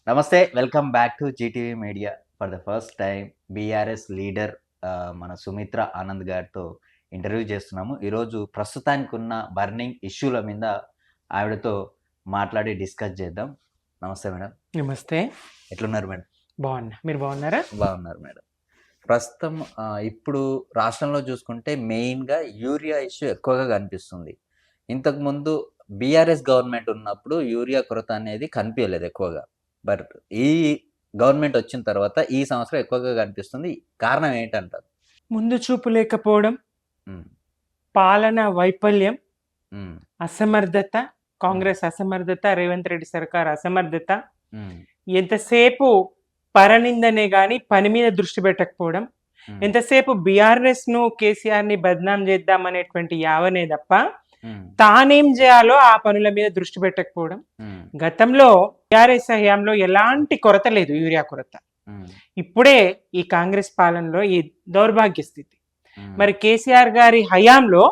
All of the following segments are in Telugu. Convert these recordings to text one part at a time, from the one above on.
నమస్తే. Welcome back to GTV media. For the first time BRS leader మన సుమిత్ర ఆనంద్ గారితో ఇంటర్వ్యూ చేస్తున్నాము. ఈరోజు ప్రస్తుతానికున్న బర్నింగ్ ఇష్యూల మీద ఆవిడతో మాట్లాడి డిస్కస్ చేద్దాం. నమస్తే మేడం. నమస్తే. ఎట్లున్నారు మేడం? బాగున్నా. మీరు బాగున్నారా? బాగున్నారు మేడం. ప్రస్తుతం ఇప్పుడు రాష్ట్రంలో చూసుకుంటే మెయిన్‌గా యూరియా ఇష్యూ ఎక్కువగా కనిపిస్తుంది. ఇంతకుముందు బీఆర్ఎస్ గవర్నమెంట్ ఉన్నప్పుడు యూరియా కొరత అనేది కనిపియలేదు ఎక్కువగా. బట్ ఈ గవర్నమెంట్ వచ్చిన తర్వాత ఈ సంవత్సరం ఎక్కువగా కనిపిస్తుంది. కారణం ఏంటంటారు? ముందు చూపు లేకపోవడం, హ్మ్. పాలన వైఫల్యం, హ్మ్. అసమర్థత, కాంగ్రెస్ అసమర్థత, రేవంత్ రెడ్డి సర్కార్ అసమర్థత, హ్మ్. ఎంతసేపు పరనిందనే గాని పని మీద దృష్టి పెట్టకపోవడం, హ్మ్. ఎంతసేపు బీఆర్ఎస్ ను కేసీఆర్ ని బద్నాం చేద్దామనేటువంటి యావనే తప్ప హ్మ్. తానేం చేయాలో ఆ పనుల మీద దృష్టి పెట్టకపోవడం. హ్మ్. గతంలో బీఆర్ఎస్ హయాంలో ఎలాంటి కొరత లేదు, యూరియా కొరత. హ్మ్. ఇప్పుడే ఈ కాంగ్రెస్ పాలనలో ఈ దౌర్భాగ్య స్థితి. హ్మ్. మరి కేసీఆర్ గారి హయాంలో,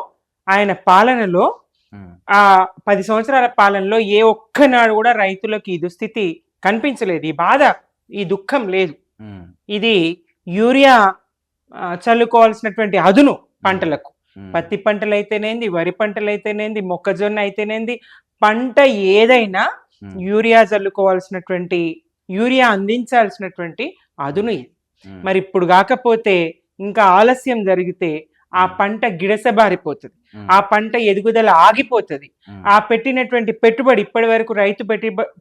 ఆయన పాలనలో, హ్మ్. ఆ 10 సంవత్సరాల పాలనలో ఏ ఒక్కనాడు కూడా రైతులకు ఈ దుస్థితి కనిపించలేదు. ఈ బాధ, ఈ దుఃఖం లేదు. హ్మ్. ఇది యూరియా చల్లుకోవాల్సినటువంటి అదును పంటలకు, హ్మ్. పత్తి పంటలైతేనేంది, వరి పంటలైతేనేంది, మొక్కజొన్న అయితేనేంది, పంట ఏదైనా హ్మ్. యూరియా చల్లుకోవాల్సినటువంటి, యూరియా అందించాల్సినటువంటి అదును ఇది. హ్మ్. మరి ఇప్పుడు కాకపోతే ఇంకా ఆలస్యం జరిగితే ఆ పంట గిడసబారిపోతుంది, హ్మ్. ఆ పంట ఎదుగుదల ఆగిపోతుంది. హ్మ్. ఆ పెట్టినటువంటి పెట్టుబడి, ఇప్పటి వరకు రైతు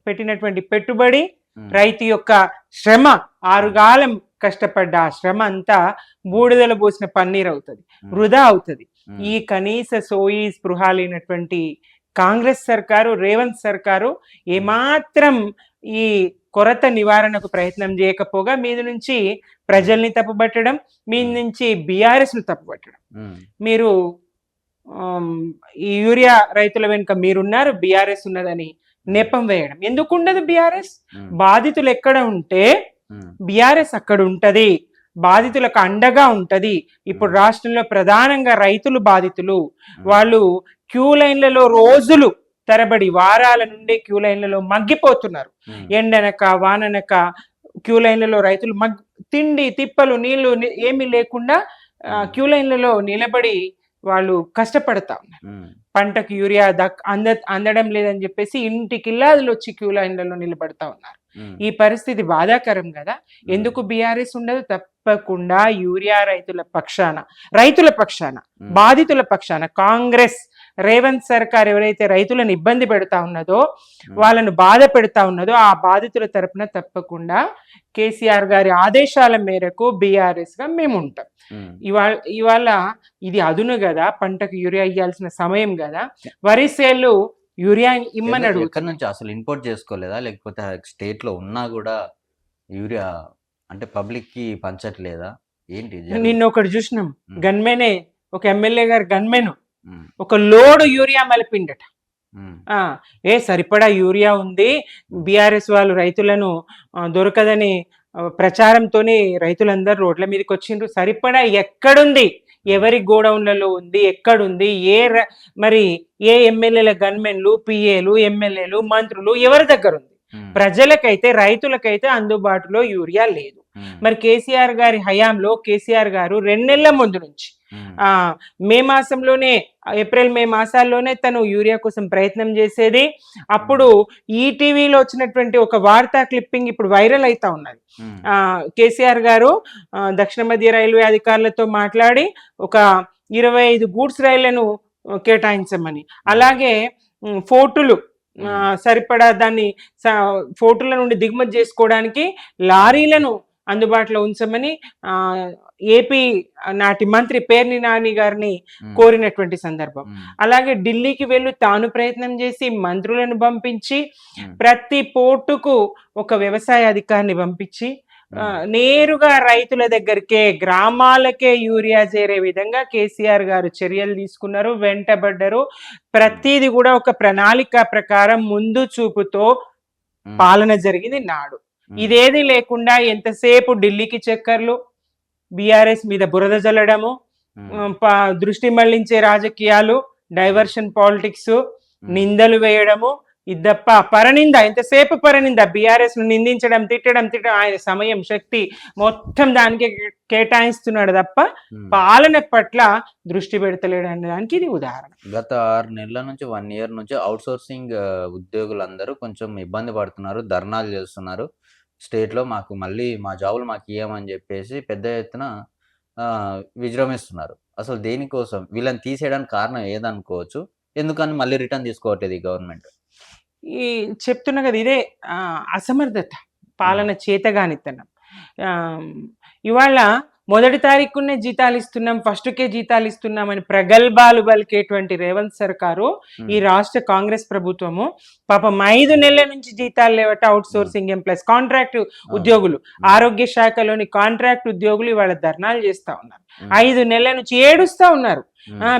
పెట్టినటువంటి పెట్టుబడి, హ్మ్. రైతు యొక్క శ్రమ, ఆరుగాలం కష్టపడ్డ ఆ శ్రమ అంతా బూడిదల పోసిన పన్నీర్ అవుతుంది, వృధా అవుతుంది. ఈ కనీస సోయి స్పృహ లేనటువంటి కాంగ్రెస్ సర్కారు, రేవంత్ సర్కారు ఏమాత్రం ఈ కొరత నివారణకు ప్రయత్నం చేయకపోగా మీద నుంచి ప్రజల్ని తప్పుపట్టడం, మీద నుంచి బీఆర్ఎస్ ను తప్పుపట్టడం. హ్మ్. మీరు ఈ యూరియా రైతుల వెనుక మీరున్నారు, బీఆర్ఎస్ ఉన్నదని నెపం వేయడం. ఎందుకు ఉండదు బీఆర్ఎస్? హ్మ్. బాధితులు ఎక్కడ ఉంటే హ్మ్. బీఆర్ఎస్ అక్కడ ఉంటది, బాధితులకు అండగా ఉంటది. ఇప్పుడు రాష్ట్రంలో ప్రధానంగా రైతులు బాధితులు. వాళ్ళు క్యూ లైన్లలో రోజులు తరబడి, వారాల నుండి క్యూ లైన్లలో మగ్గిపోతున్నారు. హ్మ్. ఎండనక వాననక క్యూ లైన్లలో రైతులు తిండి తిప్పలు నీళ్లు ఏమీ లేకుండా క్యూ లైన్లలో నిలబడి వాళ్ళు కష్టపడతా ఉన్నారు. హ్మ్. పంటకు యూరియా అందడం లేదని చెప్పేసి ఇంటికిల్లాదులు వచ్చి క్యూ లైన్లలో నిలబడతా ఉన్నారు. హ్మ్. ఈ పరిస్థితి బాధాకరం కదా. ఎందుకు బీఆర్ఎస్ ఉండదు? తప్పకుండా యూరియా రైతుల పక్షాన, బాధితుల పక్షాన కాంగ్రెస్ రేవంత్ సర్కార్ ఎవరైతే రైతులను ఇబ్బంది పెడతా ఉన్నదో, వాళ్ళను బాధ పెడతా ఉన్నదో, ఆ బాధితుల తరపున తప్పకుండా కేసీఆర్ గారి ఆదేశాల మేరకు బీఆర్ఎస్ గా మేము ఉంటాం. ఇవాళ ఇది అదును కదా, పంటకు యూరియా ఇవ్వాల్సిన సమయం కదా. వరి సేలు యూరియా ఇమ్మని అడుగుతారు. ఎక్కడి నుంచి అసలు ఇంపోర్ట్ చేసుకోలేదా? లేకపోతే స్టేట్ లో ఉన్నా కూడా యూరియా అంటే పబ్లిక్ కి పంచట్లేదా? ఏంటి నిన్న ఒకటి చూసినాం, గన్మెనే, ఒక ఎమ్మెల్యే గారు గన్మెన్ హ్మ్. ఒక లోడు యూరియా మలిపిండట. హ్మ్. సరిపడా యూరియా ఉంది, బీఆర్ఎస్ వాళ్ళు రైతులను దొరకదని ప్రచారంతోనే రైతులందరూ రోడ్ల మీదకి వచ్చిండ్రు. సరిపడా ఎక్కడుంది? ఎవరి గోడౌన్లలో ఉంది? ఎక్కడుంది? మరి ఏ ఎమ్మెల్యేల గన్మెన్లు, పిఏలు, ఎమ్మెల్యేలు, మంత్రులు ఎవరి దగ్గర ఉంది? ప్రజలకైతే, రైతులకైతే అందుబాటులో యూరియా లేదు. మరి కేసీఆర్ గారి హయాంలో కేసీఆర్ గారు 2 నెలల ముందు నుంచి మే మాసంలోనే, ఏప్రిల్ మే మాసాల్లోనే తను యూరియా కోసం ప్రయత్నం చేసేది. అప్పుడు ఈటీవీలో వచ్చినటువంటి ఒక వార్తా క్లిప్పింగ్ ఇప్పుడు వైరల్ అవుతా ఉన్నది. కేసీఆర్ గారు దక్షిణ మధ్య రైల్వే అధికారులతో మాట్లాడి ఒక 25 గూడ్స్ రైళ్లను కేటాయించమని, అలాగే ఫోర్టులు సరిపడా దాన్ని ఫోర్టుల నుండి దిగుమతి చేసుకోవడానికి లారీలను అందుబాటులో ఉంచమని ఏపీ నాటి మంత్రి పేర్ని నాని గారిని కోరినటువంటి సందర్భం. అలాగే ఢిల్లీకి వెళ్ళి తాను ప్రయత్నం చేసి మంత్రులను పంపించి ప్రతి పోర్టుకు ఒక వ్యవసాయ అధికారిని పంపించి నేరుగా రైతుల దగ్గరికే, గ్రామాలకే యూరియా చేరే విధంగా కేసీఆర్ గారు చర్యలు తీసుకున్నారు, వెంటబడ్డారు. ప్రతిది కూడా ఒక ప్రణాళిక ప్రకారం ముందు చూపుతో పాలన జరిగింది నాడు. ఇదేది లేకుండా ఎంతసేపు ఢిల్లీకి చక్కర్లు, బీఆర్ఎస్ మీద బురద జల్లడము, దృష్టి మళ్లించే రాజకీయాలు, డైవర్షన్ పాలిటిక్స్, నిందలు వేయడము, ఇది తప్ప పరనింద, ఎంతసేపు పరనింద, బీఆర్ఎస్ ను నిందించడం, తిట్టడం ఆయన సమయం శక్తి మొత్తం దానికి కేటాయిస్తున్నాడు తప్ప పాలన పట్ల దృష్టి పెడతలేడు అనే దానికి ఇది ఉదాహరణ. గత 6 నెలల నుంచి 1 ఇయర్ నుంచి అవుట్‌సోర్సింగ్ ఉద్యోగులందరూ కొంచెం ఇబ్బంది పడుతున్నారు. ధర్నాలు చేస్తున్నారు. స్టేట్‌లో మాకు మళ్ళీ మా జాబులు మాకియ్యమని జెప్పేసి పెద్ద ఎత్తున విజృంభిస్తున్నారు. అసలు దేనికోసం? వీళ్ళని తీసేయడానికి కారణం ఏదనుకోవచ్చు? ఎందుకని మళ్ళీ రిటర్న్ తీసుకోవట్లేదు ఈ గవర్నమెంట్? ఈ చెప్తున్నా కదా ఇదే అసమర్థత, పాలన చేతగానితనం. ఇవాళ మొదటి తారీఖునే జీతాలు ఇస్తున్నాం, ఫస్ట్కే జీతాలు ఇస్తున్నామని ప్రగల్భాలు పలికేటువంటి రేవంత్ సర్కారు, ఈ రాష్ట్ర కాంగ్రెస్ ప్రభుత్వము పాపం 5 నెలల నుంచి జీతాలు లేవట అవుట్ సోర్సింగ్ ఎంప్లాయీస్, కాంట్రాక్ట్ ఉద్యోగులు, ఆరోగ్య శాఖలోని కాంట్రాక్ట్ ఉద్యోగులు ఇవాళ ధర్నాలు చేస్తా ఉన్నారు. 5 నెలల నుంచి ఏడుస్తా ఉన్నారు.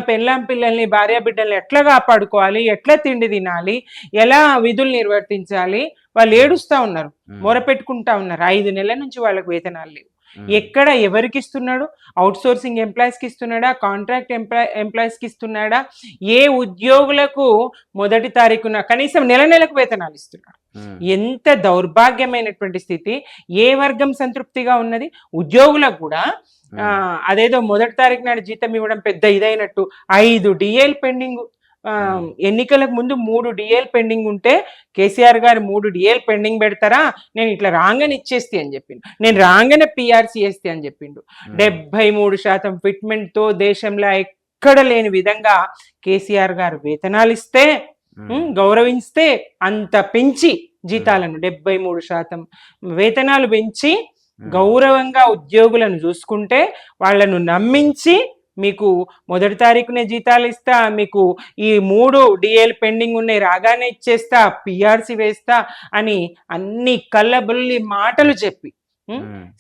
పెళ్ళాం పిల్లల్ని, భార్య బిడ్డల్ని ఎట్లా కాపాడుకోవాలి, ఎట్లా తిండి తినాలి, ఎలా విధులు నిర్వర్తించాలి, వాళ్ళు ఏడుస్తా ఉన్నారు, మొరపెట్టుకుంటా ఉన్నారు. 5 నెలల నుంచి వాళ్ళకు వేతనాలు లేవు. ఎక్కడ ఎవరికి ఇస్తున్నాడు? అవుట్ సోర్సింగ్ ఎంప్లాయీస్ కి ఇస్తున్నాడా, కాంట్రాక్ట్ ఎంప్లాయీస్ కి ఇస్తున్నాడా? ఏ ఉద్యోగులకు మొదటి తారీఖున కనీసం నెలకు వేతనాలు ఇస్తున్నాడు? ఎంత దౌర్భాగ్యమైనటువంటి స్థితి! ఏ వర్గం సంతృప్తిగా ఉన్నది? ఉద్యోగులకు కూడా అదేదో మొదటి తారీఖు నాడు జీతం ఇవ్వడం పెద్ద ఇదైనట్టు 5 డిఏలు పెండింగ్. ఎన్నికలకు ముందు 3 డిఏలు పెండింగ్ ఉంటే కేసీఆర్ గారు 3 డిఏలు పెండింగ్ పెడతారా, నేను ఇట్లా రాగానే ఇచ్చేస్తే అని చెప్పిండు, నేను రాగానే పిఆర్సీ వేస్తే అని చెప్పిండు. 73% ఫిట్మెంట్ తో దేశంలో ఎక్కడ లేని విధంగా కేసీఆర్ గారు వేతనాలు ఇస్తే, గౌరవిస్తే, అంత పెంచి జీతాలను 73% వేతనాలు పెంచి గౌరవంగా ఉద్యోగులను చూసుకుంటే, వాళ్లను నమ్మించి మీకు మొదటి తారీఖునే జీతాలు ఇస్తా, మీకు ఈ 3 డిఏలు పెండింగ్ ఉన్నాయి రాగానే ఇచ్చేస్తా, పిఆర్సీ వేస్తా అని అన్ని కళ్ళబుల్లి మాటలు చెప్పి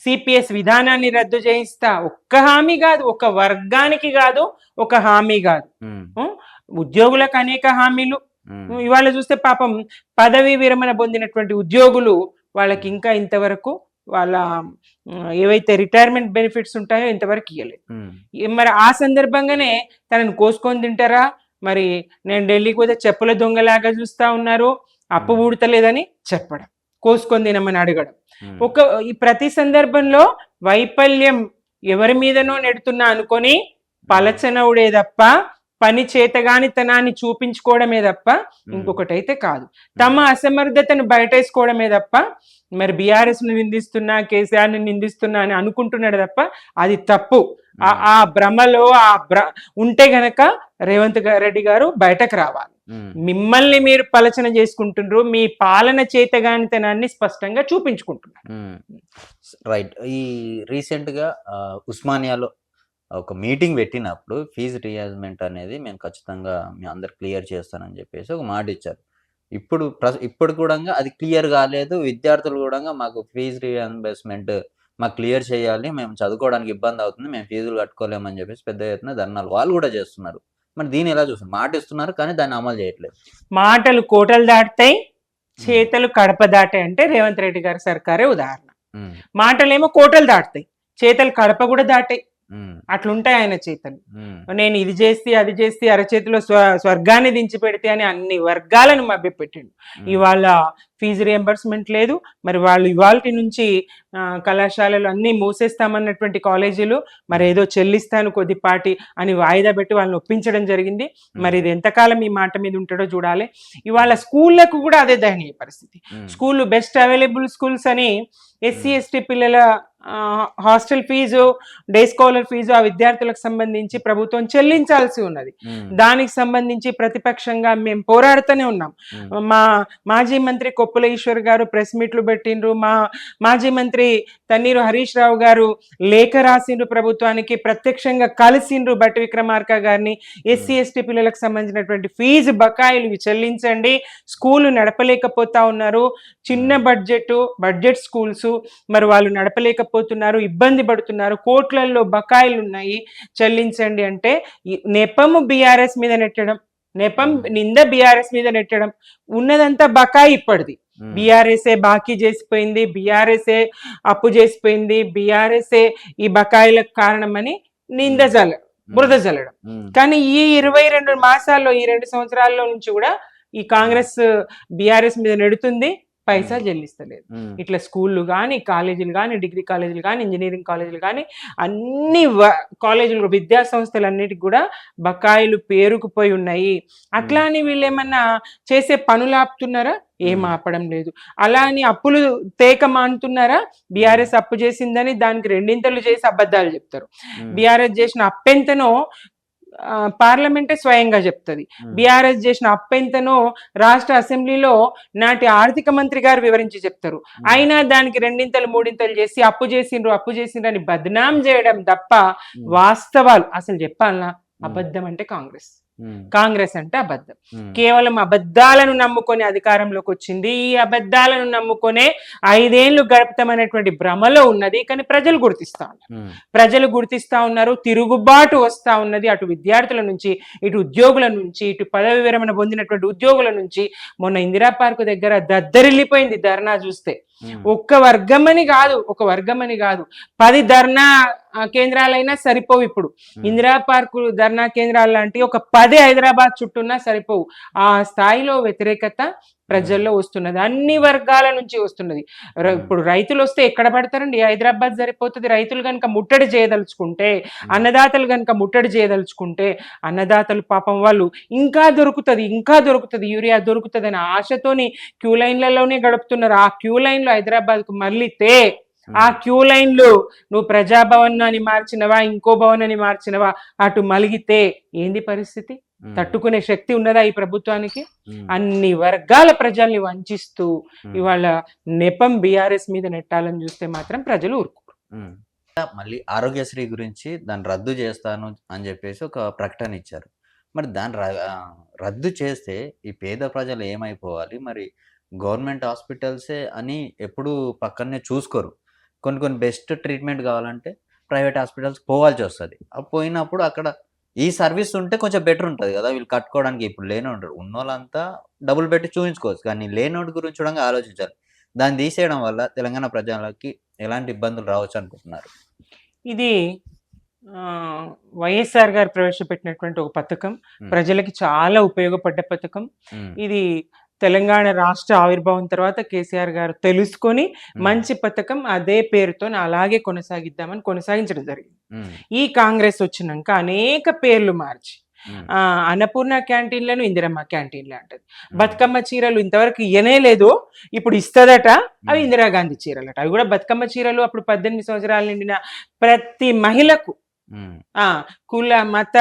సిపిఎస్ విధానాన్ని రద్దు చేయిస్తా, ఒక్క హామీ కాదు, ఒక వర్గానికి కాదు, ఒక హామీ కాదు, ఉద్యోగులకు అనేక హామీలు. ఇవాళ చూస్తే పాపం పదవీ విరమణ పొందినటువంటి ఉద్యోగులు వాళ్ళకి ఇంకా ఇంతవరకు వాళ్ళ ఏవైతే రిటైర్మెంట్ బెనిఫిట్స్ ఉంటాయో ఇంతవరకు ఇవ్వలేదు. మరి ఆ సందర్భంగానే తనను కోసుకొని తింటారా? మరి నేను ఢిల్లీకి పోతే చెప్పుల దొంగలాగా చూస్తా ఉన్నారు, అప్పు ఊడతలేదని చెప్పడం, కోసుకొని తినమని అడగడం. ఈ ప్రతి సందర్భంలో వైఫల్యం ఎవరి మీదనో నెడుతున్నా అనుకొని పలచనవుడే తప్ప, పని చేతగానితనాన్ని చూపించుకోవడమే తప్ప ఇంకొకటైతే కాదు. తమ అసమర్థతను బయటేసుకోవడమే తప్ప, మరి బీఆర్ఎస్ ను నిందిస్తున్నా, కేసీఆర్ ని నిందిస్తున్నా అని అనుకుంటున్నాడు తప్ప అది తప్పు. ఆ భ్రమలో ఉంటే గనక రేవంత్ రెడ్డి గారు బయటకు రావాలి. మిమ్మల్ని మీరు పలచన చేసుకుంటున్నారు, మీ పాలన చేతగానితనాన్ని స్పష్టంగా చూపించుకుంటున్నారు. రైట్. ఈ రీసెంట్ గా ఉస్మానియాలో ఒక మీటింగ్ పెట్టినప్పుడు ఫీజు రియంబర్స్మెంట్ అనేది మేము ఖచ్చితంగా మీ అందరు క్లియర్ చేస్తానని చెప్పేసి ఒక మాట ఇచ్చారు. ఇప్పుడు కూడా అది క్లియర్ కాలేదు. విద్యార్థులు కూడా మాకు ఫీజు రియంబర్స్మెంట్ మాకు క్లియర్ చేయాలి, మేము చదువుకోవడానికి ఇబ్బంది అవుతుంది, మేము ఫీజులు కట్టుకోలేమని చెప్పేసి పెద్ద ఎత్తున ధర్నాలు వాళ్ళు కూడా చేస్తున్నారు. మరి దీన్ని ఎలా చూస్తారు? మాట ఇస్తున్నారు కానీ దాన్ని అమలు చేయట్లేదు. మాటలు కోటలు దాటుతాయి, చేతలు కడప దాటాయి అంటే రేవంత్ రెడ్డి గారి సర్కారే ఉదాహరణ. మాటలేమో కోటలు దాటుతాయి, చేతలు కడప కూడా దాటాయి. అట్లుంటాయి ఆయన చేతలు. నేను ఇది చేస్తే అది చేస్తే అరచేతిలో స్వర్గాన్ని దించి పెడితే అని అన్ని వర్గాలను మభ్యపెట్టిండు. ఇవాళ ఫీజు రియంబర్స్మెంట్ లేదు. మరి వాళ్ళు ఇవాల్టి నుంచి కళాశాలలు అన్ని మూసేస్తామన్నటువంటి కాలేజీలు మరి ఏదో చెల్లిస్తాను కొద్దిపాటి అని వాయిదా పెట్టి వాళ్ళని ఒప్పించడం జరిగింది. మరి ఇది ఎంతకాలం ఈ మాట మీద ఉంటాడో చూడాలి. ఇవాళ స్కూళ్లకు కూడా అదే దయనీయ పరిస్థితి. స్కూల్ బెస్ట్ అవైలబుల్ స్కూల్స్ అని ఎస్సీ ఎస్టీ పిల్లల hostel fee, day scholar fee ఆ విద్యార్థులకు సంబంధించి ప్రభుత్వం చెల్లించాల్సి ఉన్నది. దానికి సంబంధించి ప్రతిపక్షంగా మేము పోరాడుతూనే ఉన్నాం. మా మాజీ మంత్రి కొప్పుల ఈశ్వర్ గారు ప్రెస్ మీట్లు పెట్టిండ్రు, మా మాజీ మంత్రి తన్నీరు హరీష్ రావు గారు లేఖ రాసిండ్రు ప్రభుత్వానికి, ప్రత్యక్షంగా కలిసిండ్రు బట్టి విక్రమార్క గారిని. ఎస్సీ ఎస్టీ పిల్లలకు సంబంధించినటువంటి ఫీజు బకాయిలు చెల్లించండి, స్కూలు నడపలేకపోతా ఉన్నారు, చిన్న బడ్జెట్ స్కూల్స్, మరి వాళ్ళు నడపలేకపోతున్నారు, ఇబ్బంది పడుతున్నారు, కోట్లల్లో బకాయిలు ఉన్నాయి, చెల్లించండి అంటే నెపము బీఆర్ఎస్ మీద నెట్టడం, నెపం నింద బీఆర్ఎస్ మీద నెట్టడం. ఉన్నదంతా బకాయి ఇప్పటిది. బీఆర్ఎస్ఏ బాకీ చేసిపోయింది, బీఆర్ఎస్ఏ అప్పు చేసిపోయింది, బీఆర్ఎస్ఏ ఈ బకాయిలకు కారణమని బురద జల్లడం. కానీ ఈ 22 మాసాల్లో, ఈ 2 సంవత్సరాల్లో నుంచి కూడా ఈ కాంగ్రెస్ బీఆర్ఎస్ మీద నెడుతుంది, పైసా చెల్లిస్తలేదు. ఇట్లా స్కూళ్ళు కానీ, కాలేజీలు కానీ, డిగ్రీ కాలేజీలు కానీ, ఇంజనీరింగ్ కాలేజీలు కానీ, అన్ని కాలేజీలు, విద్యా సంస్థలన్నిటికి కూడా బకాయిలు పేరుకుపోయి ఉన్నాయి. అట్లా అని వీళ్ళు ఏమన్నా చేసే పనులు ఆపుతున్నారా? ఏం ఆపడం లేదు. అలా అని అప్పులు తేక మానుతున్నారా? బీఆర్ఎస్ అప్పు చేసిందని దానికి రెండింతలు చేసి అబద్ధాలు చెప్తారు. బీఆర్ఎస్ చేసిన అప్పెంతనో పార్లమెంటే స్వయంగా చెప్తుంది. బీఆర్ఎస్ చేసిన అప్పెంతనో రాష్ట్ర అసెంబ్లీలో నాటి ఆర్థిక మంత్రి గారు వివరించి చెప్తారు. అయినా దానికి రెండింతలు మూడింతలు చేసి అప్పు చేసిండ్రు అని బద్నాం చేయడం తప్ప వాస్తవాలు అసలు చెప్పాలనా? అబద్ధం అంటే కాంగ్రెస్ అంటే అబద్ధం. కేవలం అబద్ధాలను నమ్ముకొని అధికారంలోకి వచ్చింది. ఈ అబద్ధాలను నమ్ముకొనే 5 ఏళ్లు గడుపుతామనేటువంటి భ్రమలో ఉన్నది. కానీ ప్రజలు గుర్తిస్తా ఉన్నారు. తిరుగుబాటు వస్తా ఉన్నది, అటు విద్యార్థుల నుంచి, ఇటు ఉద్యోగుల నుంచి, ఇటు పదవి విరమణ పొందినటువంటి ఉద్యోగుల నుంచి. మొన్న ఇందిరా పార్క్ దగ్గర దద్దరిల్లిపోయింది ధర్నా చూస్తే. ఒక వర్గమని కాదు 10 ధర్నా కేంద్రాలైనా సరిపోవు. ఇప్పుడు ఇందిరా పార్కు ధర్నా కేంద్రాలు లాంటి ఒక 10 హైదరాబాద్ చుట్టూన్నా సరిపోవు. ఆ స్థాయిలో వ్యతిరేకత ప్రజల్లో వస్తున్నది, అన్ని వర్గాల నుంచి వస్తున్నది. ఇప్పుడు రైతులు వస్తే ఎక్కడ పడతారండి? హైదరాబాద్ సరిపోతుంది. రైతులు కనుక ముట్టడి చేయదలుచుకుంటే, అన్నదాతలు కనుక ముట్టడి చేయదలుచుకుంటే, అన్నదాతలు పాపం వాళ్ళు ఇంకా దొరుకుతుంది యూరియా దొరుకుతుంది అని ఆశతోని క్యూ లైన్లలోనే గడుపుతున్నారు. ఆ క్యూ లైన్లు హైదరాబాద్కు మళ్ళీతే ఆ క్యూ లైన్లు నువ్వు ప్రజాభవన్ అని మార్చినవా, ఇంకో భవన్ అని మార్చినవా, అటు మలిగితే ఏంది పరిస్థితి? తట్టుకునే శక్తి ఉన్నదా ఈ ప్రభుత్వానికి? అన్ని వర్గాల ప్రజల్ని వంచిస్తూ ఇవాళ నెపం బీఆర్ఎస్ మీద నెట్టాలని చూస్తే మాత్రం ప్రజలు ఊరుకోరు. మళ్ళీ ఆరోగ్యశ్రీ గురించి దాన్ని రద్దు చేస్తాను అని చెప్పేసి ఒక ప్రకటన ఇచ్చారు. మరి దాన్ని రద్దు చేస్తే ఈ పేద ప్రజలు ఏమైపోవాలి? మరి గవర్నమెంట్ హాస్పిటల్సే అని ఎప్పుడు పక్కనే చూసుకోరు. కొన్ని బెస్ట్ ట్రీట్మెంట్ కావాలంటే ప్రైవేట్ హాస్పిటల్స్ పోవాల్సి వస్తుంది. పోయినప్పుడు అక్కడ ఈ సర్వీస్ ఉంటే కొంచెం బెటర్ ఉంటుంది కదా వీళ్ళు కట్టుకోవడానికి. ఇప్పుడు లేనోడు ఉన్నోళ్ళంతా డబ్బులు పెట్టి చూపించుకోవచ్చు, కానీ లేనోడి గురించి కూడా ఆలోచించాలి. దాన్ని తీసేయడం వల్ల తెలంగాణ ప్రజలకి ఎలాంటి ఇబ్బందులు రావచ్చు అనుకుంటున్నారు? ఇది వైఎస్ఆర్ గారు ప్రవేశపెట్టినటువంటి ఒక పథకం, ప్రజలకి చాలా ఉపయోగపడ్డ పథకం. ఇది తెలంగాణ రాష్ట్ర ఆవిర్భావం తర్వాత కేసీఆర్ గారు తెలుసుకొని మంచి పథకం, అదే పేరుతో అలాగే కొనసాగించడం జరిగింది. ఈ కాంగ్రెస్ వచ్చినాక అనేక పేర్లు మార్చి అన్నపూర్ణ క్యాంటీన్లను ఇందిరమ్మ క్యాంటీన్లు అంటది. బతుకమ్మ చీరలు ఇంతవరకు ఇయనే లేదు, ఇప్పుడు ఇస్తుందట. అవి ఇందిరాగాంధీ చీరలట. అవి కూడా బతుకమ్మ చీరలు అప్పుడు 18 సంవత్సరాలు నిండిన ప్రతి మహిళకు, కుల మత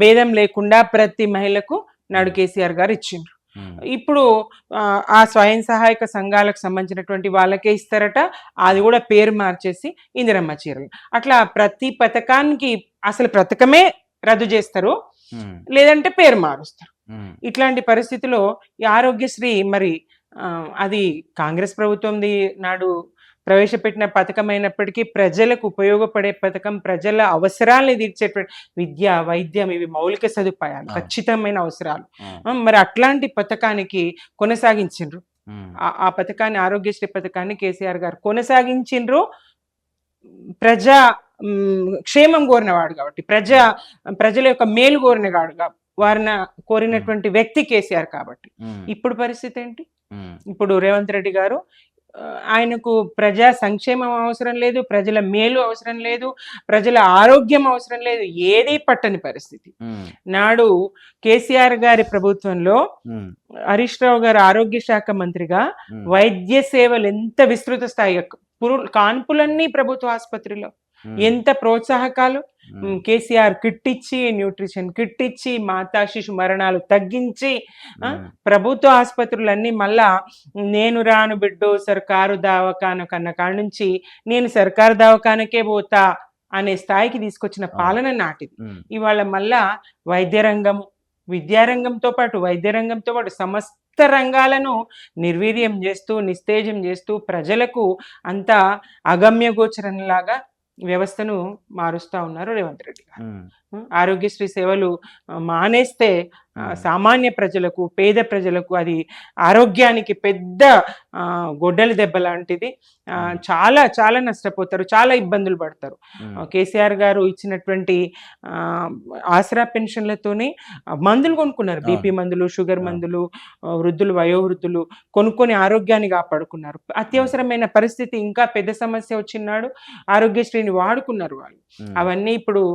భేదం లేకుండా ప్రతి మహిళకు నాడు కేసీఆర్ గారు ఇచ్చిండ్రు. ఇప్పుడు ఆ స్వయం సహాయక సంఘాలకు సంబంధించినటువంటి వాళ్ళకే ఇస్తారట. అది కూడా పేరు మార్చేసి ఇందిరమ్మ చీరలు. అట్లా ప్రతి పథకానికి అసలు పథకమే రద్దు చేస్తారు, లేదంటే పేరు మారుస్తారు. ఇట్లాంటి పరిస్థితిలో ఈ ఆరోగ్యశ్రీ మరి అది కాంగ్రెస్ ప్రభుత్వంది నాడు ప్రవేశపెట్టిన పథకం అయినప్పటికీ ప్రజలకు ఉపయోగపడే పథకం, ప్రజల అవసరాలను తీర్చేటువంటి విద్య, వైద్యం, ఇవి మౌలిక సదుపాయాలు, ఖచ్చితమైన అవసరాలు. మరి అట్లాంటి పథకానికి కొనసాగించిండ్రు. ఆ పథకాన్ని, ఆరోగ్యశ్రీ పథకాన్ని కేసీఆర్ గారు కొనసాగించిండ్రు. ప్రజా క్షేమం కోరినవాడు కాబట్టి, ప్రజల యొక్క మేలు కోరినటువంటి వ్యక్తి కేసీఆర్ కాబట్టి. ఇప్పుడు పరిస్థితి ఏంటి? ఇప్పుడు రేవంత్ రెడ్డి గారు ఆయనకు ప్రజా సంక్షేమం అవసరం లేదు, ప్రజల మేలు అవసరం లేదు, ప్రజల ఆరోగ్యం అవసరం లేదు, ఏదీ పట్టని పరిస్థితి. నాడు కేసీఆర్ గారి ప్రభుత్వంలో హరీష్ రావు గారు ఆరోగ్య శాఖ మంత్రిగా వైద్య సేవలు ఎంత విస్తృత స్థాయిగా, కాన్పులన్నీ ప్రభుత్వ ఆసుపత్రిలో, ఎంత ప్రోత్సాహకాలు. కేసీఆర్ కిట్ ఇచ్చి, న్యూట్రిషన్ కిట్ ఇచ్చి, మాతా శిశు మరణాలు తగ్గించి, ప్రభుత్వ ఆసుపత్రులన్నీ మళ్ళా నేను రాను బిడ్డో సర్కారు దవాఖాన కన్నా కాడ నుంచి నేను సర్కారు దవాఖానకే పోతా అనే స్థాయికి తీసుకొచ్చిన పాలన నాటిది. ఇవాళ మళ్ళా వైద్యరంగం, విద్యారంగంతో పాటు సమస్త రంగాలను నిర్వీర్యం చేస్తూ, నిస్తేజం చేస్తూ, ప్రజలకు అంతా అగమ్య గోచరంలాగా వ్యవస్థను మారుస్తా ఉన్నారు రేవంత్ రెడ్డి గారు. ఆరోగ్యశ్రీ సేవలు మానేస్తే సామాన్య ప్రజలకు, పేద ప్రజలకు అది ఆరోగ్యానికి పెద్ద గొడ్డలి దెబ్బ లాంటిది. చాలా చాలా నష్టపోతారు, చాలా ఇబ్బందులు పడతారు. కేసీఆర్ గారు ఇచ్చినటువంటి ఆసరా పెన్షన్లతోనే మందులు కొనుక్కున్నారు, బీపీ మందులు, షుగర్ మందులు, వృద్ధులు, వయోవృద్ధులు కొనుక్కొని ఆరోగ్యాన్ని కాపాడుకున్నారు. అత్యవసరమైన పరిస్థితి, ఇంకా పెద్ద సమస్య వచ్చినాడు ఆరోగ్యశ్రీని వాడుకున్నారు వాళ్ళు. అవన్నీ ఇప్పుడు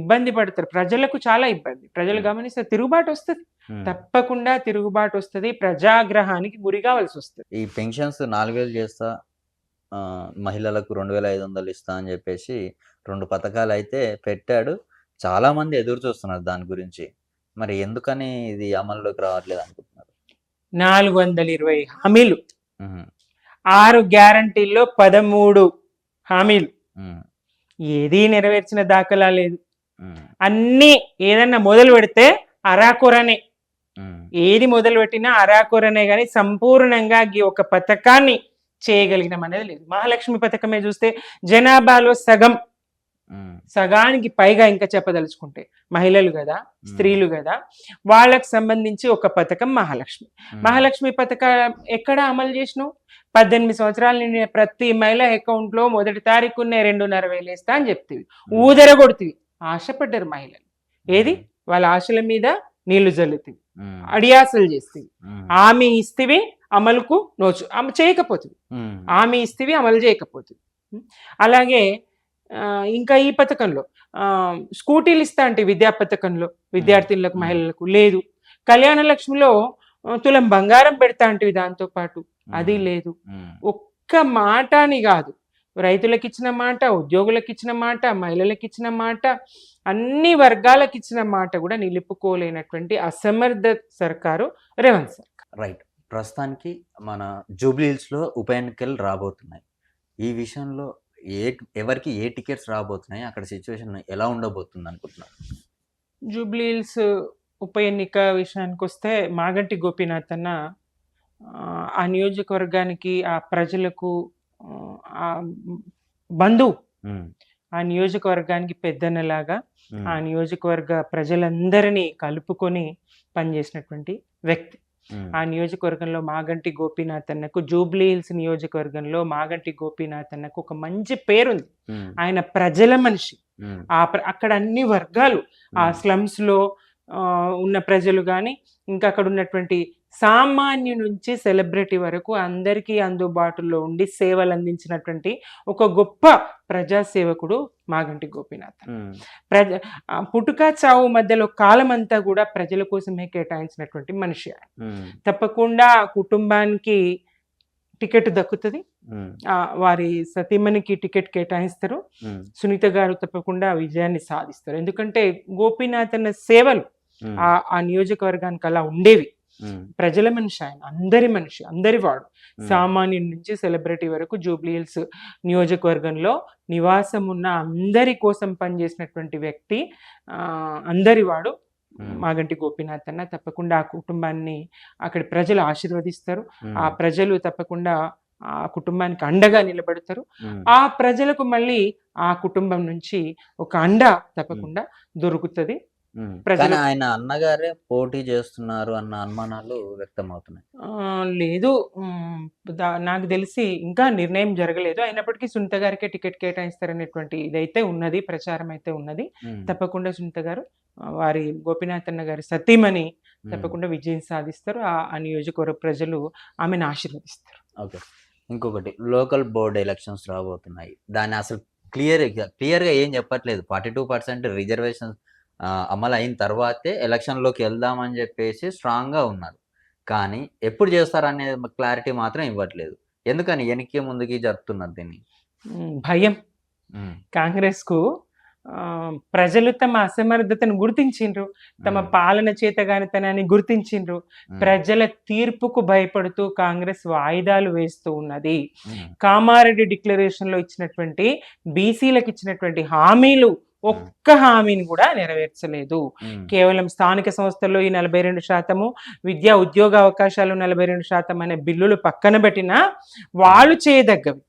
ఇబ్బంది పడతారు, ప్రజలకు చాలా ఇబ్బంది. ప్రజలు గమనిస్తే తిరుగుబాటు వస్తుంది, తప్పకుండా తిరుగుబాటు వస్తుంది, ప్రజాగ్రహానికి గురి కావాల్సి వస్తుంది. ఈ పెన్షన్స్ 4000 చేస్తా, మహిళలకు 2500 ఇస్తా అని చెప్పేసి 2 పథకాలు అయితే పెట్టాడు. చాలా మంది ఎదురు చూస్తున్నారు దాని గురించి. మరి ఎందుకని ఇది అమల్లోకి రావట్లేదు అనుకుంటున్నారు? 420 హామీలు, 6 గ్యారంటీల్లో 13 హామీలు, ఏది నెరవేర్చిన దాఖలా లేదు. అన్ని ఏదన్నా మొదలు పెడితే అరాకొరనే, ఏది మొదలు పెట్టినా అరాకొరనే, కానీ సంపూర్ణంగా ఒక పథకాన్ని చేయగలిగినాం అనేది లేదు. మహాలక్ష్మి పథకమే చూస్తే జనాభాలో సగానికి పైగా, ఇంకా చెప్పదలుచుకుంటే మహిళలు కదా, స్త్రీలు కదా, వాళ్ళకు సంబంధించి ఒక పథకం మహాలక్ష్మి. మహాలక్ష్మి పథకం ఎక్కడ అమలు చేసినావు? 18 సంవత్సరాల నిండిన ప్రతి మహిళ అకౌంట్ లో మొదటి తారీఖునే 2,500 వేస్తా అని చెప్తివి, ఊదర కొడుతుంది. ఆశపడ్డారు మహిళలు, ఏది వాళ్ళ ఆశల మీద నీళ్లు జల్లుతుంది, అడియాసలు చేస్తుంది. ఆమె ఇస్తేవి అమలుకు నోచు చేయకపోతుంది, ఆమె ఇస్తేవి అమలు చేయకపోతుంది. అలాగే ఇంకా ఈ పథకంలో స్కూటీలు ఇస్తా అంటే విద్యా పథకంలో విద్యార్థులకు, మహిళలకు లేదు. కళ్యాణ లక్ష్మిలో తులం బంగారం పెడతా అంటే దాంతో పాటు అది లేదు. ఒక్క మాట అని కాదు, రైతులకు ఇచ్చిన మాట, ఉద్యోగులకు ఇచ్చిన మాట, మహిళలకు ఇచ్చిన మాట, అన్ని వర్గాలకు ఇచ్చిన మాట కూడా నిలుపుకోలేనటువంటి అసమర్థ సర్కారు రేవంత్ సర్కార్. రైట్. ప్రస్తుతానికి మన జూబ్లీ హిల్స్లో ఉప ఎన్నికలు రాబోతున్నాయి. ఈ విషయంలో ఎవరికి ఏ టికెట్స్ రాబోతున్నాయి, అక్కడ సిచ్యువేషన్ ఎలా ఉండబోతుంది అనుకుంటున్నారు? జూబ్లీ హిల్స్ ఉప ఎన్నిక విషయానికి వస్తే మాగంటి గోపీనాథ్ అన్న ఆ నియోజకవర్గానికి, ఆ ప్రజలకు ఆ బంధువు, ఆ నియోజకవర్గానికి పెద్దన్నలాగా ఆ నియోజకవర్గ ప్రజలందరినీ కలుపుకొని పనిచేసినటువంటి వ్యక్తి. ఆ నియోజకవర్గంలో మాగంటి గోపీనాథ్ అన్నకు, జూబ్లీ హిల్స్ నియోజకవర్గంలో మాగంటి గోపీనాథ్ అన్నకు ఒక మంచి పేరుంది. ఆయన ప్రజల మనిషి. అక్కడ అన్ని వర్గాలు, ఆ స్లమ్స్ లో ఉన్న ప్రజలు కానీ, ఇంకా అక్కడ ఉన్నటువంటి సామాన్య నుంచి సెలబ్రిటీ వరకు అందరికీ అందుబాటులో ఉండి సేవలు అందించినటువంటి ఒక గొప్ప ప్రజాసేవకుడు మాగంటి గోపీనాథ్. పుట్టుక చావు మధ్యలో కాలం అంతా కూడా ప్రజల కోసమే కేటాయించినటువంటి మనిషి. తప్పకుండా కుటుంబానికి టికెట్ దక్కుతుంది, వారి సతీమణికి టికెట్ కేటాయిస్తారు. సునీత గారు తప్పకుండా విజయాన్ని సాధిస్తారు. ఎందుకంటే గోపీనాథ్ అన్న సేవలు ఆ నియోజకవర్గానికి అలా ఉండేవి. ప్రజల మనిషి ఆయన, అందరి మనిషి, అందరి వాడు, సామాన్యుడి నుంచి సెలబ్రిటీ వరకు జూబ్లీ హిల్స్ నియోజకవర్గంలో నివాసం ఉన్న అందరి కోసం పనిచేసినటువంటి వ్యక్తి, అందరి వాడు మాగంటి గోపీనాథ్ అన్న. తప్పకుండా ఆ కుటుంబాన్ని అక్కడి ప్రజలు ఆశీర్వదిస్తారు. ఆ ప్రజలు తప్పకుండా ఆ కుటుంబానికి అండగా నిలబడతారు. ఆ ప్రజలకు మళ్ళీ ఆ కుటుంబం నుంచి ఒక అండ తప్పకుండా దొరుకుతుంది. ఆయన అన్నగారే పోటీ చేస్తున్నారు అన్న అనుమానాలు వ్యక్తం అవుతున్నాయి. లేదు, నాకు తెలిసి ఇంకా నిర్ణయం జరగలేదు. అయినప్పటికీ సునీత గారికే టికెట్ కేటాయిస్తారనేటువంటి ఇదైతే ఉన్నది, ప్రచారం అయితే ఉన్నది. తప్పకుండా సునీత గారు, వారి గోపీనాథ్ అన్న గారి సతీమణి తప్పకుండా విజయం సాధిస్తారు. ఆ నియోజకవర్గ ప్రజలు ఆమెను ఆశీర్వదిస్తారు. ఓకే. ఇంకొకటి, లోకల్ బోర్డు ఎలక్షన్స్ రాబోతున్నాయి. దాన్ని అసలు క్లియర్గా ఏం చెప్పట్లేదు. 42% రిజర్వేషన్ అమలు అయిన తర్వాతే ఎలక్షన్లోకి వెళ్దామని చెప్పేసి స్ట్రాంగ్గా ఉన్నారు. కానీ ఎప్పుడు చేస్తారనే క్లారిటీ మాత్రం ఇవ్వట్లేదు. ఎందుకని వెనక్కి ముందుకి జరుపుతున్నారు దీన్ని? భయం. కాంగ్రెస్ కు ప్రజలు తమ అసమర్థతను గుర్తించిండ్రు, తమ పాలన చేతగానితనాన్ని గుర్తించిండ్రు. ప్రజల తీర్పుకు భయపడుతూ కాంగ్రెస్ వాయిదాలు వేస్తూ ఉన్నది. కామారెడ్డి డిక్లరేషన్ లో ఇచ్చినటువంటి, బీసీలకు ఇచ్చినటువంటి హామీలు ఒక్క హామీని కూడా నెరవేర్చలేదు. కేవలం స్థానిక సంస్థల్లో ఈ 42%, విద్యా ఉద్యోగ అవకాశాలు 42% అనే బిల్లులు పక్కన పెట్టినా వాళ్ళు చేయదగ్గవి.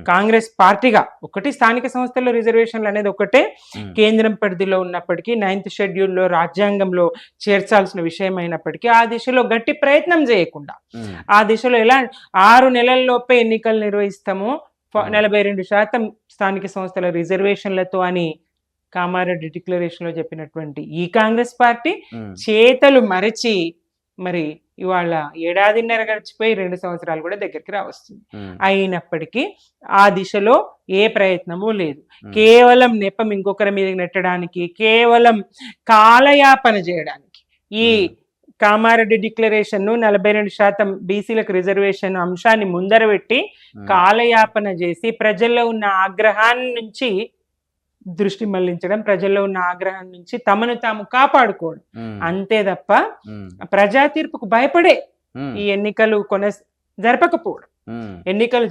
కాంగ్రెస్ పార్టీగా ఒకటి స్థానిక సంస్థల్లో రిజర్వేషన్లు అనేది ఒకటే కేంద్రం పరిధిలో ఉన్నప్పటికీ 9th షెడ్యూల్లో రాజ్యాంగంలో చేర్చాల్సిన విషయం అయినప్పటికీ ఆ దిశలో గట్టి ప్రయత్నం చేయకుండా ఆ దిశలో ఎలా 6 నెలల్లోపే ఎన్నికలు నిర్వహిస్తామో 42% స్థానిక సంస్థల రిజర్వేషన్లతో అని కామారెడ్డి డిక్లరేషన్ లో చెప్పినటువంటి ఈ కాంగ్రెస్ పార్టీ చేతలు మరచి మరి ఇవాళ 1.5 ఏడాది గడిచిపోయి 2 సంవత్సరాలు కూడా దగ్గరికి రావస్తుంది. అయినప్పటికీ ఆ దిశలో ఏ ప్రయత్నము లేదు. కేవలం నెపం ఇంకొకరి మీద నెట్టడానికి, కేవలం కాలయాపన చేయడానికి ఈ కామారెడ్డి డిక్లరేషన్ ను 42% బీసీలకు రిజర్వేషన్ అంశాన్ని ముందర పెట్టి కాలయాపన చేసి ప్రజల్లో ఉన్న ఆగ్రహాన్ని నుంచి దృష్టి మళ్లించడం, ప్రజల్లో ఉన్న ఆగ్రహం నుంచి తమను తాము కాపాడుకోవడం అంతే తప్ప ప్రజా తీర్పుకు భయపడే ఈ ఎన్నికలు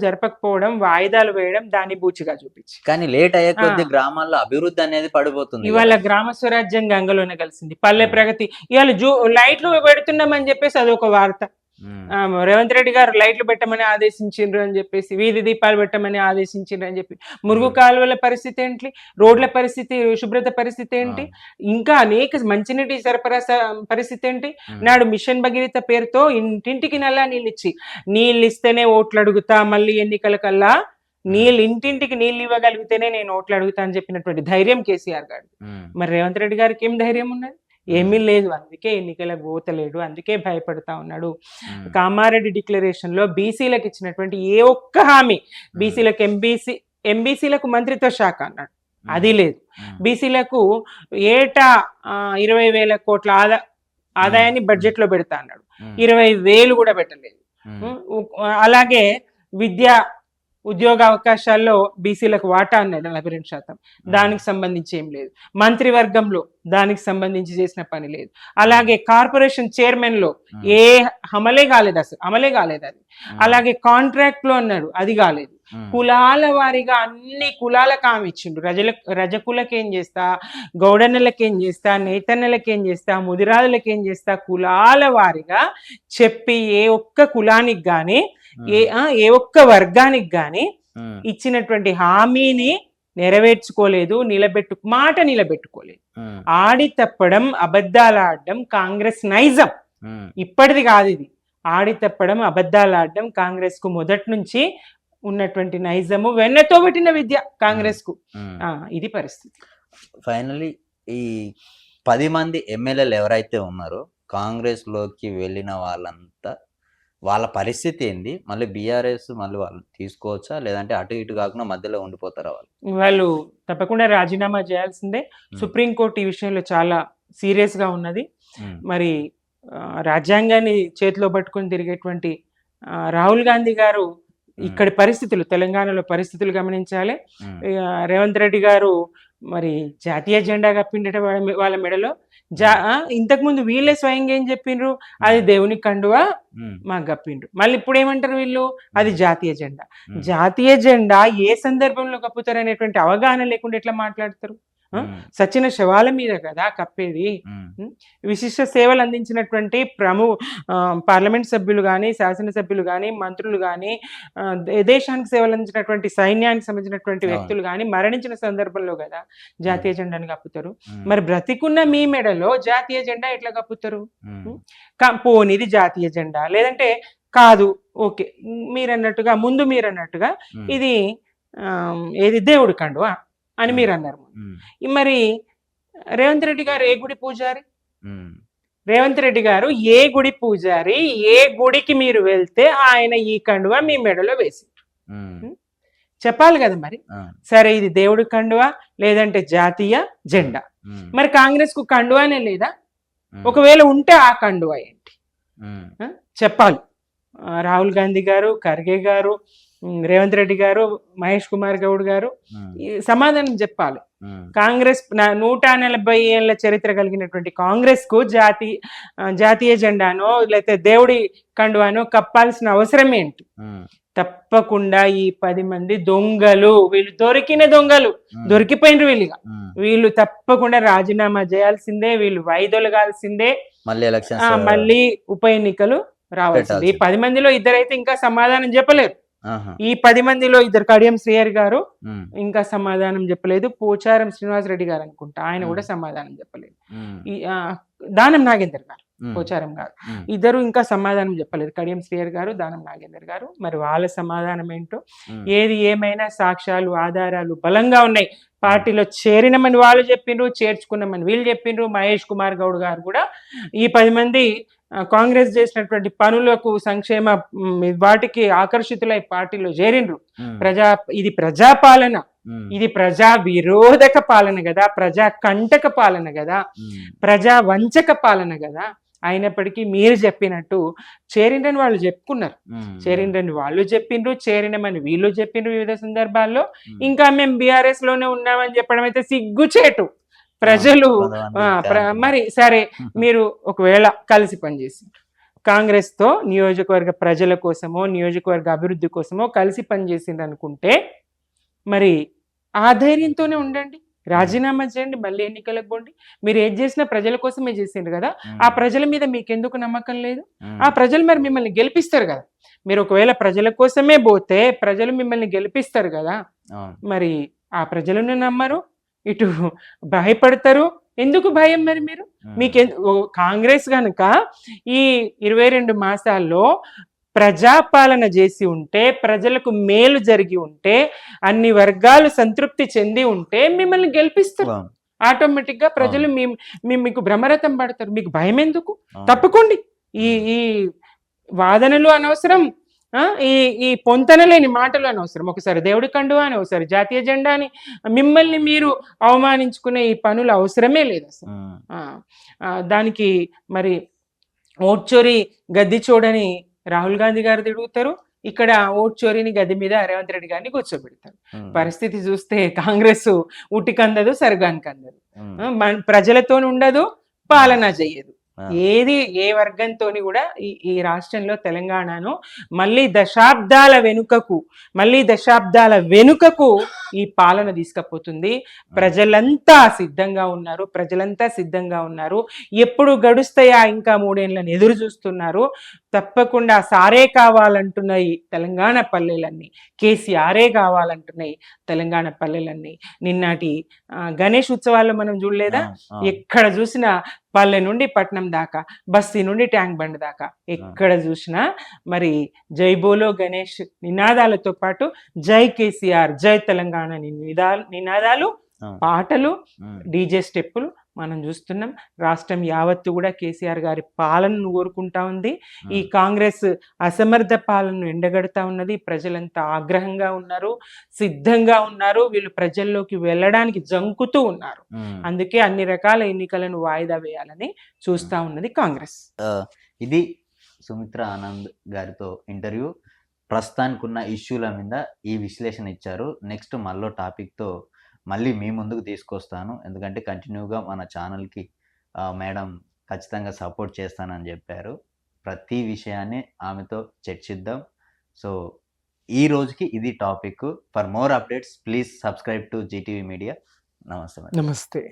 జరపకపోవడం, వాయిదాలు వేయడం దాన్ని బూచిగా చూపించి. కానీ లేట్ అయ్యే కొద్ది గ్రామాల్లో అభివృద్ధి అనేది పడిపోతుంది. ఇవాళ గ్రామ స్వరాజ్యం గంగలోనే కలిసింది. పల్లె ప్రగతి ఇవాళ లైట్లు పెడుతున్నామని చెప్పేసి అదొక వార్త. రేవంత్ రెడ్డి గారు లైట్లు పెట్టమని ఆదేశించిండ్రు అని చెప్పేసి, వీధి దీపాలు పెట్టమని ఆదేశించిండ్రు అని చెప్పి, మురుగు కాలువల పరిస్థితి ఏంటి, రోడ్ల పరిస్థితి, శుభ్రత పరిస్థితి ఏంటి, ఇంకా అనేక మంచినీటి సరఫరా పరిస్థితి ఏంటి. నాడు మిషన్ భగీరథ పేరుతో ఇంటింటికి నల్లా నీళ్ళు ఇచ్చి, నీళ్ళు ఇస్తేనే ఓట్లు అడుగుతా, మళ్ళీ ఎన్నికల కల్లా ఇంటింటికి నీళ్ళు ఇవ్వగలిగితేనే నేను ఓట్లు అడుగుతా అని చెప్పినటువంటి ధైర్యం కేసీఆర్ గారు. మరి రేవంత్ రెడ్డి గారికి ఏం ధైర్యం ఉన్నది? ఏమీ లేదు. అందుకే ఎన్నికలకు పోతలేడు, అందుకే భయపడతా ఉన్నాడు. కామారెడ్డి డిక్లరేషన్ లో బీసీలకు ఇచ్చినటువంటి ఏ ఒక్క హామీ, బీసీలకు ఎంబీసీలకు మంత్రిత్వ శాఖ అన్నాడు, అది లేదు. బీసీలకు ఏటా 20,000 కోట్ల ఆదాయాన్ని బడ్జెట్ లో పెడతా అన్నాడు, 20,000 కూడా పెట్టలేదు. అలాగే ఉద్యోగ అవకాశాల్లో బీసీలకు వాటా అన్నాడు 42%, దానికి సంబంధించి ఏం లేదు. మంత్రివర్గంలో దానికి సంబంధించి చేసిన పని లేదు. అలాగే కార్పొరేషన్ చైర్మన్ లో అమలే కాలేదు అది. అలాగే కాంట్రాక్ట్ లో అన్నాడు, అది కాలేదు. కులాల వారిగా అన్ని కులాలకు హామీ ఇచ్చిండు. రజకులకేం చేస్తా, గౌడన్నలకేం చేస్తా, నేతన్నలకేం చేస్తా, ముదిరాజులకేం చేస్తా, కులాల వారిగా చెప్పి ఏ ఒక్క కులానికి గాని ఏ ఒక్క వర్గానికి గాని ఇచ్చినటువంటి హామీని నెరవేర్చుకోలేదు, మాట నిలబెట్టుకోలేదు. ఆడి తప్పడం, అబద్ధాలు ఆడడం కాంగ్రెస్ నైజం, ఇప్పటిది కాదు ఇది. ఆడి తప్పడం, అబద్ధాలు ఆడడం కాంగ్రెస్ కు మొదటి నుంచి ఉన్నటువంటి నైజము, వెన్నతో పెట్టిన విద్య కాంగ్రెస్ కు. ఇది పరిస్థితి. ఫైనలీ ఈ 10 మంది ఎమ్మెల్యేలు ఎవరైతే ఉన్నారో కాంగ్రెస్ లోకి వెళ్ళిన వాళ్ళంతా వాళ్ళ పరిస్థితి ఏంది? మళ్ళీ బీఆర్ఎస్ మళ్ళీ వాళ్ళు తీసుకోవచ్చా, లేదంటే అటు ఇటు కాకుండా మధ్యలో ఉండిపోతారా? వాళ్ళు తప్పకుండా రాజీనామా చేయాల్సిందే. సుప్రీంకోర్టు ఈ విషయంలో చాలా సీరియస్ గా ఉన్నది. మరి రాజ్యాంగాన్ని చేతిలో పట్టుకొని తిరిగేటువంటి రాహుల్ గాంధీ గారు ఇక్కడి పరిస్థితులు, తెలంగాణలో పరిస్థితులు గమనించాలి. రేవంత్ రెడ్డి గారు మరి జాతీయ జెండా కప్పిండట వాళ్ళ మెడలో. ఇంతకు ముందు వీళ్ళే స్వయంగా ఏం చెప్పిండ్రు, అది దేవుని కండువా మాకు కప్పిండ్రు. మళ్ళీ ఇప్పుడు ఏమంటారు వీళ్ళు, అది జాతీయ జెండా. జాతీయ జెండా ఏ సందర్భంలో కప్పుతారు అనేటువంటి అవగాహన లేకుండా ఎట్లా మాట్లాడతారు? సచిన శవాల మీద కదా కప్పేది. విశిష్ట సేవలు అందించినటువంటి పార్లమెంట్ సభ్యులు కానీ, శాసనసభ్యులు కానీ, మంత్రులు కానీ, దేశానికి సేవలు అందించినటువంటి సైన్యానికి సంబంధించినటువంటి వ్యక్తులు కానీ మరణించిన సందర్భంలో కదా జాతీయ జెండాని కప్పుతారు. మరి బ్రతికున్న మీ మెడలో జాతీయ జెండా ఎట్లా కప్పుతారు? పోనిది జాతీయ జెండా, లేదంటే కాదు, ఓకే ముందు మీరన్నట్టుగా ఇది ఏది దేవుడి కండువా అని మీరు అన్నారు. మరి రేవంత్ రెడ్డి గారు ఏ గుడి పూజారి? రేవంత్ రెడ్డి గారు ఏ గుడి పూజారి? ఏ గుడికి మీరు వెళ్తే ఆయన ఈ కండువా మీ మెడలో వేసి చెప్పాలి కదా. మరి సరే, ఇది దేవుడి కండువా లేదంటే జాతీయ జెండా. మరి కాంగ్రెస్ కు కండువానే లేదా? ఒకవేళ ఉంటే ఆ కండువా ఏంటి చెప్పాలి. రాహుల్ గాంధీ గారు, ఖర్గే గారు, రేవంత్ రెడ్డి గారు, మహేష్ కుమార్ గౌడ్ గారు సమాధానం చెప్పాలి. కాంగ్రెస్ 140 ఏళ్ల చరిత్ర కలిగినటువంటి కాంగ్రెస్ కు జాతీయ జెండానో లేకపోతే దేవుడి కండువానో కప్పాల్సిన అవసరం ఏంటి? తప్పకుండా ఈ 10 మంది దొంగలు, వీళ్ళు దొరికిన దొంగలు, దొరికిపోయినరు వీళ్ళు తప్పకుండా రాజీనామా చేయాల్సిందే, వీళ్ళు వైదొలగాల్సిందే, మళ్ళీ ఉప ఎన్నికలు రావాల్సింది. ఈ 10 మందిలో ఇద్దరైతే ఇంకా సమాధానం చెప్పలేరు. ఆహా. ఈ 10 మందిలో ఇద్దరు కడియం శ్రీహరి గారు ఉమ్, ఇంకా సమాధానం చెప్పలేదు. పోచారం శ్రీనివాస్ రెడ్డి గారు అనుకుంటా, ఆయన కూడా ఉమ్, సమాధానం చెప్పలేదు. ఉమ్, ఈ దానం నాగేందర్ గారు, ఉమ్, పోచారం గారు, ఉమ్, ఇద్దరు ఇంకా సమాధానం చెప్పలేదు. కడియం శ్రీహరి గారు, దానం నాగేందర్ గారు. మరి వాళ్ళ సమాధానం ఏంటో. ఉమ్, ఏది ఏమైనా సాక్ష్యాలు ఆధారాలు బలంగా ఉన్నాయి. పార్టీలో చేరినమని వాళ్ళు చెప్పిండ్రు, చేర్చుకున్నామని వీళ్ళు చెప్పిండ్రు. మహేష్ కుమార్ గౌడ్ గారు కూడా ఈ 10 మంది కాంగ్రెస్ చేసినటువంటి పనులకు సంక్షేమ వాటికి ఆకర్షితులై పార్టీలో చేరిండ్రు. ఉమ్, ఇది ప్రజాపాలన, ఉమ్, ఇది ప్రజా విరోధక పాలన కదా, ప్రజా కంటక పాలన కదా, ఉమ్, ప్రజా వంచక పాలన కదా. అయినప్పటికీ మీరు చెప్పినట్టు చేరిండ్రని వాళ్ళు చెప్పుకున్నారు, ఉమ్, చేరిండ్రని వాళ్ళు చెప్పిండ్రు, చేరినమని వీళ్ళు చెప్పిండ్రు వివిధ సందర్భాల్లో. ఉమ్. ఇంకా మేము బీఆర్ఎస్ లోనే ఉన్నామని చెప్పడం అయితే సిగ్గుచేటు. ప్రజలు కొంతమంది ఇంకా అంటున్నారు. మరి సరే, మీరు ఒకవేళ కలిసి పనిచేసి కాంగ్రెస్ తో నియోజకవర్గ ప్రజల కోసమో నియోజకవర్గ అభివృద్ధి కోసమో కలిసి పనిచేసిండ్రు అనుకుంటే మరి ఆ ధైర్యంతోనే ఉండండి, రాజీనామా చేయండి, మళ్ళీ ఎన్నికలకు పోండి. మీరు ఏది చేసినా ప్రజల కోసమే చేసిండ్రు కదా. ఆ ప్రజల మీద మీకు ఎందుకు నమ్మకం లేదు? ఆ ప్రజలు మరి మిమ్మల్ని గెలిపిస్తారు కదా. మీరు ఒకవేళ ప్రజల కోసమే పోతే ప్రజలు మిమ్మల్ని గెలిపిస్తారు కదా. అవును. మరి ఆ ప్రజలను నమ్మరు, ఇటు భయపడతారు. ఎందుకు భయం? మరి మీరు మీకు కాంగ్రెస్ కనుక ఈ 22 మాసాల్లో ప్రజాపాలన చేసి ఉంటే, ప్రజలకు మేలు జరిగి ఉంటే, అన్ని వర్గాలు సంతృప్తి చెంది ఉంటే మిమ్మల్ని గెలిపిస్తారు. అవును. ఆటోమేటిక్ గా ప్రజలు మీకు భ్రమరథం పడతారు. మీకు భయం ఎందుకు? అవును. తప్పుకోండి. ఈ ఈ వాదనలు అనవసరం, ఈ ఈ పొంతన లేని మాటలు అనవసరం. ఒకసారి దేవుడి కండువా అని, ఒకసారి జాతీయ జెండా అని మిమ్మల్ని మీరు అవమానించుకునే ఈ పనులు అవసరమే లేదు అసలు. దానికి మరి ఓట్ చోరీ గద్ది చూడని రాహుల్ గాంధీ గారు తిరుగుతారు, ఇక్కడ ఓట్ చోరీని గది మీద రేవంత్ రెడ్డి గారిని కూర్చోబెడతారు. పరిస్థితి చూస్తే కాంగ్రెస్ ఉటికి అందదు, సరిగానికి అందదు, ప్రజలతో ఉండదు, పాలన చెయ్యదు. ఏది ఏ వర్గంతోని కూడా ఈ రాష్ట్రంలో తెలంగాణను మళ్ళీ దశాబ్దాల వెనుకకు ఈ పాలన తీసుకపోతుంది. ప్రజలంతా సిద్ధంగా ఉన్నారు. ఎప్పుడు గడుస్తాయా ఇంకా 3 ఏళ్ళని ఎదురు చూస్తున్నారు. తప్పకుండా సారే కావాలంటున్నాయి తెలంగాణ పల్లెలన్నీ, కేసీఆరే కావాలంటున్నాయి తెలంగాణ పల్లెలన్నీ. నిన్నటి గణేష్ ఉత్సవాల్లో మనం చూడలేదా? ఎక్కడ చూసినా పల్లె నుండి పట్నం దాకా, బస్తీ నుండి ట్యాంక్ బండ్ దాకా ఎక్కడ చూసినా మరి జై బోలో గణేష్ నినాదాలతో పాటు జై కేసీఆర్, జై తెలంగాణ నినాదాలు, పాటలు, డీజే స్టెప్పులు మనం చూస్తున్నాం. రాష్ట్రం యావత్తు కూడా కేసీఆర్ గారి పాలనను కోరుకుంటా ఉంది. ఈ కాంగ్రెస్ అసమర్థ పాలనను ఎండగడతా ఉన్నది. ప్రజలంతా ఆగ్రహంగా ఉన్నారు, సిద్ధంగా ఉన్నారు, వీళ్ళు ప్రజల్లోకి వెళ్ళడానికి జంకుతూ ఉన్నారు. అందుకే అన్ని రకాల ఎన్నికలను వాయిదా వేయాలని చూస్తా ఉన్నది కాంగ్రెస్. ఇది సుమిత్ర ఆనంద్ గారితో ఇంటర్వ్యూ. ప్రస్తుతానికి ఉన్న ఇష్యూల మీద ఈ విశ్లేషణ ఇచ్చారు. నెక్స్ట్ మళ్ళీ టాపిక్తో మళ్ళీ మీ ముందుకు తీసుకొస్తాను. ఎందుకంటే కంటిన్యూగా మన ఛానల్కి మేడం ఖచ్చితంగా సపోర్ట్ చేస్తానని చెప్పారు. ప్రతి విషయాన్ని ఆమెతో చర్చిద్దాం. సో ఈ రోజుకి ఇది topic. For more updates please subscribe to GTV media. నమస్తే. నమస్తే.